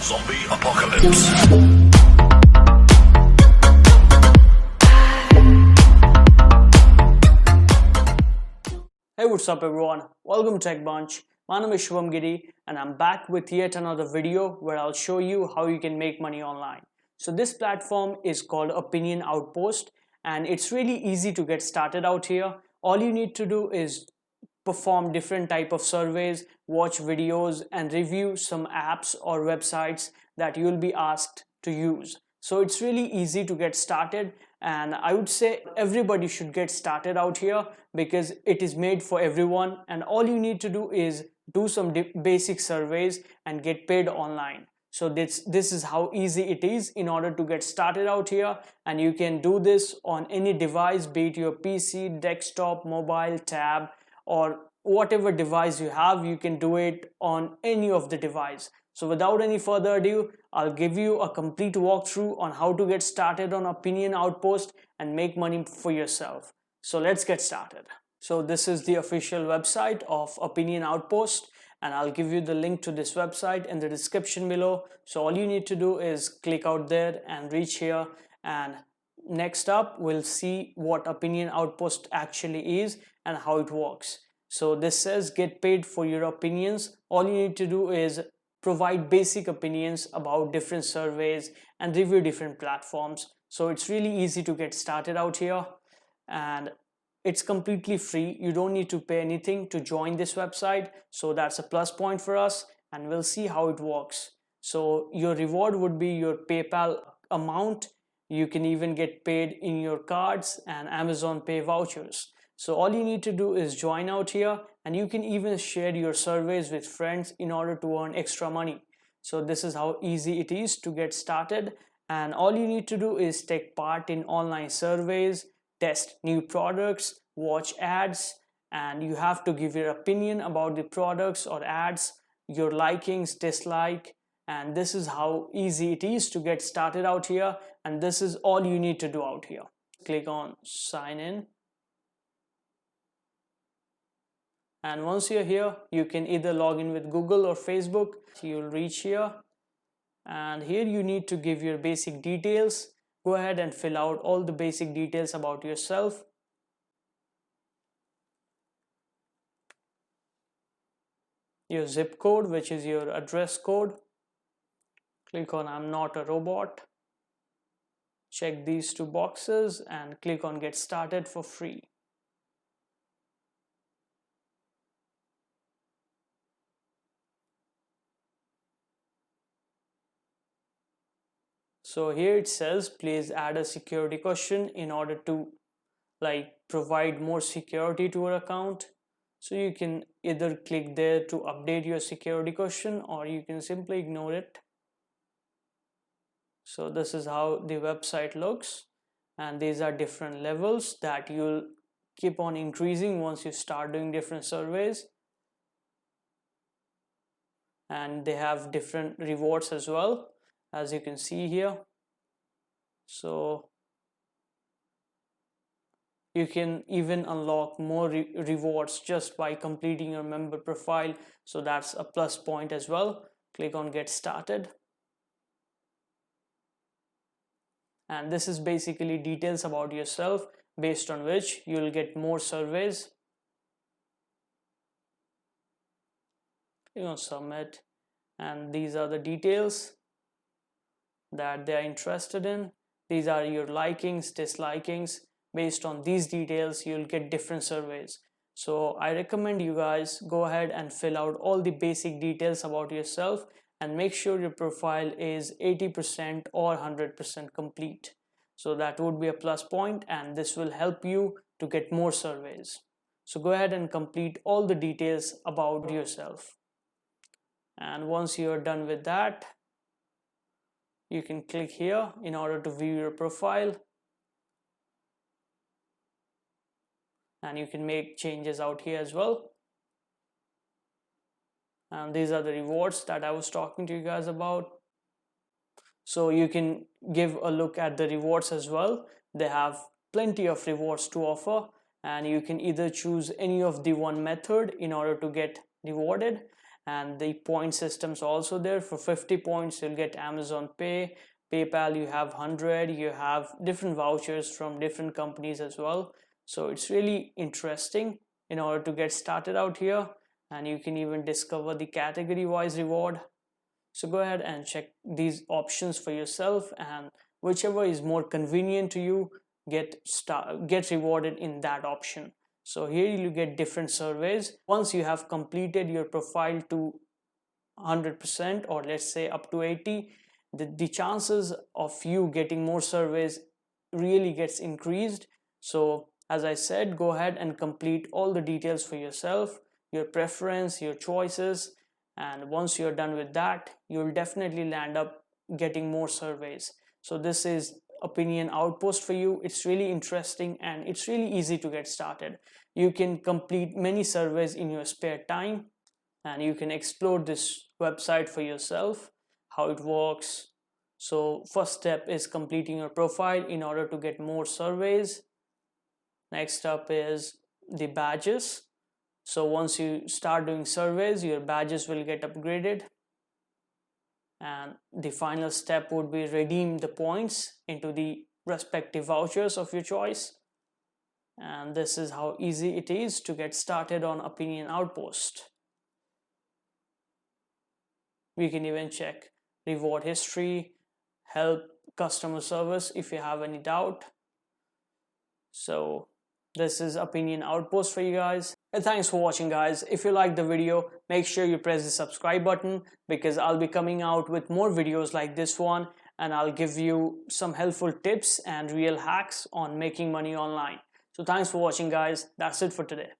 Zombie apocalypse. Hey, what's up everyone? Welcome to Tech Bunch. My name is Shubham Giri and I'm back with yet another video where I'll show you how you can make money online. So this platform is called Opinion Outpost and it's really easy to get started out here. All you need to do is perform different type of surveys, watch videos and review some apps or websites that you'll be asked to use. So it's really easy to get started and I would say everybody should get started out here because it is made for everyone and all you need to do is do some basic surveys and get paid online. So this is how easy it is in order to get started out here, and you can do this on any device, be it your PC, desktop, mobile, tab, or whatever device you have. You can do it on any of the device. So without any further ado, I'll give you a complete walkthrough on how to get started on Opinion Outpost and make money for yourself. So let's get started. So this is the official website of Opinion Outpost and I'll give you the link to this website in the description below. So all you need to do is click out there and reach here, and next up we'll see what Opinion Outpost actually is and how it works. So this says get paid for your opinions. All you need to do is provide basic opinions about different surveys and review different platforms. So it's really easy to get started out here and it's completely free. You don't need to pay anything to join this website, so that's a plus point for us, and we'll see how it works. So your reward would be your PayPal amount. You can even get paid in your cards and Amazon Pay vouchers. So all you need to do is join out here, and you can even share your surveys with friends in order to earn extra money. So this is how easy it is to get started, and all you need to do is take part in online surveys, test new products, watch ads, and you have to give your opinion about the products or ads, your likings, dislike, and this is how easy it is to get started out here, and this is all you need to do out here. Click on sign in. And once you're here, you can either log in with Google or Facebook. You'll reach here, and here you need to give your basic details. Go ahead and fill out all the basic details about yourself. Your zip code, which is your address code. Click on I'm not a robot. Check these two boxes and click on get started for free. So here it says please add a security question in order to provide more security to your account. So you can either click there to update your security question or you can simply ignore it. So this is how the website looks, and these are different levels that you'll keep on increasing once you start doing different surveys, and they have different rewards as well, as you can see here. So you can even unlock more rewards just by completing your member profile, so that's a plus point as well. Click on get started, and this is basically details about yourself based on which you will get more surveys. Click on submit, and these are the details that they are interested in. These are your likings, dislikings. Based on these details, you'll get different surveys. So I recommend you guys go ahead and fill out all the basic details about yourself and make sure your profile is 80% or 100% complete. So that would be a plus point, and this will help you to get more surveys. So go ahead and complete all the details about yourself. And once you are done with that, you can click here in order to view your profile, and you can make changes out here as well. And these are the rewards that I was talking to you guys about. So you can give a look at the rewards as well. They have plenty of rewards to offer, and you can either choose any of the one method in order to get rewarded, and the point system's also there. For 50 points you'll get Amazon Pay, PayPal you have 100, you have different vouchers from different companies as well. So it's really interesting in order to get started out here, and you can even discover the category wise reward. So go ahead and check these options for yourself, and whichever is more convenient to you, get rewarded in that option. So here you get different surveys. Once you have completed your profile to 100%, or let's say up to 80, the chances of you getting more surveys really gets increased. So as I said, go ahead and complete all the details for yourself, your preference, your choices, and once you're done with that, you'll definitely land up getting more surveys. So this is Opinion Outpost for you. It's really interesting and it's really easy to get started. You can complete many surveys in your spare time, and you can explore this website for yourself, how it works. So first step is completing your profile in order to get more surveys. Next up is the badges. So once you start doing surveys, your badges will get upgraded, and the final step would be redeem the points into the respective vouchers of your choice. And this is how easy it is to get started on Opinion Outpost. We can even check reward history, help, customer service if you have any doubt. So this is Opinion Outpost for you guys. And thanks for watching, guys. If you like the video, make sure you press the subscribe button, because I'll be coming out with more videos like this one, and I'll give you some helpful tips and real hacks on making money online. So thanks for watching, guys. That's it for today.